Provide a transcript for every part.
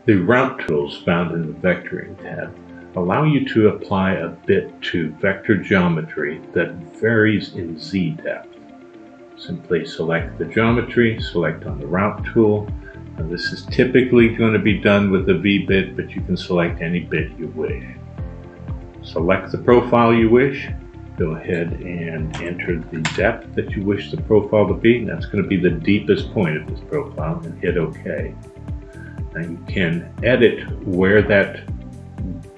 The Rout Tools found in the Vectoring tab allow you to apply a bit to vector geometry that varies in Z depth. Simply select the geometry, select on the Rout tool. Now this is typically going to be done with a V bit, but you can select any bit you wish. Select the profile you wish. Go ahead and enter the depth that you wish the profile to be. That's going to be the deepest point of this profile, and hit OK. Now you can edit where that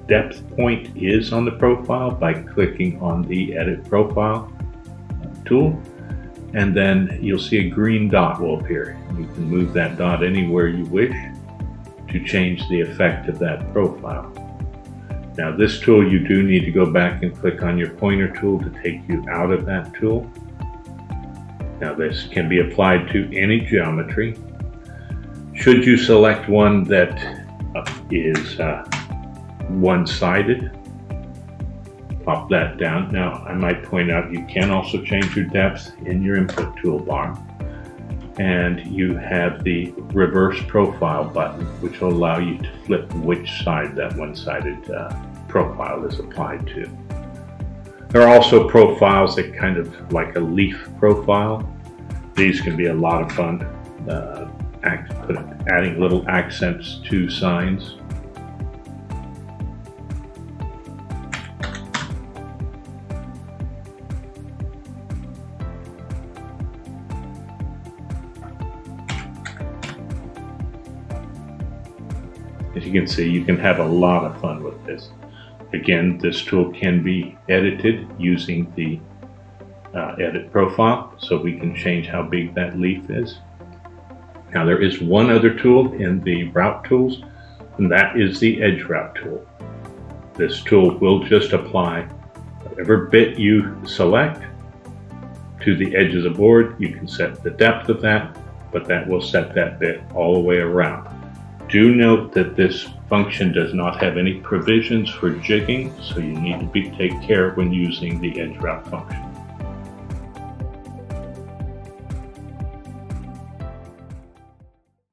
depth point is on the profile by clicking on the Edit Profile tool, and then you'll see a green dot will appear. You can move that dot anywhere you wish to change the effect of that profile. Now this tool, you do need to go back and click on your pointer tool to take you out of that tool. Now this can be applied to any geometry. Should you select one that is one-sided, pop that down. Now I might point out you can also change your depth in your input toolbar, and you have the reverse profile button, which will allow you to flip which side that one-sided profile is applied to. There are also profiles that kind of like a leaf profile. These can be a lot of fun, adding little accents to signs. As you can see, you can have a lot of fun with this. Again, this tool can be edited using the edit profile, so we can change how big that leaf is. Now there is one other tool in the Rout Tools, and that is the Edge Route tool. This tool will just apply whatever bit you select to the edge of the board. You can set the depth of that, but that will set that bit all the way around. Do note that this function does not have any provisions for jigging, so you need to take care when using the Edge Route function.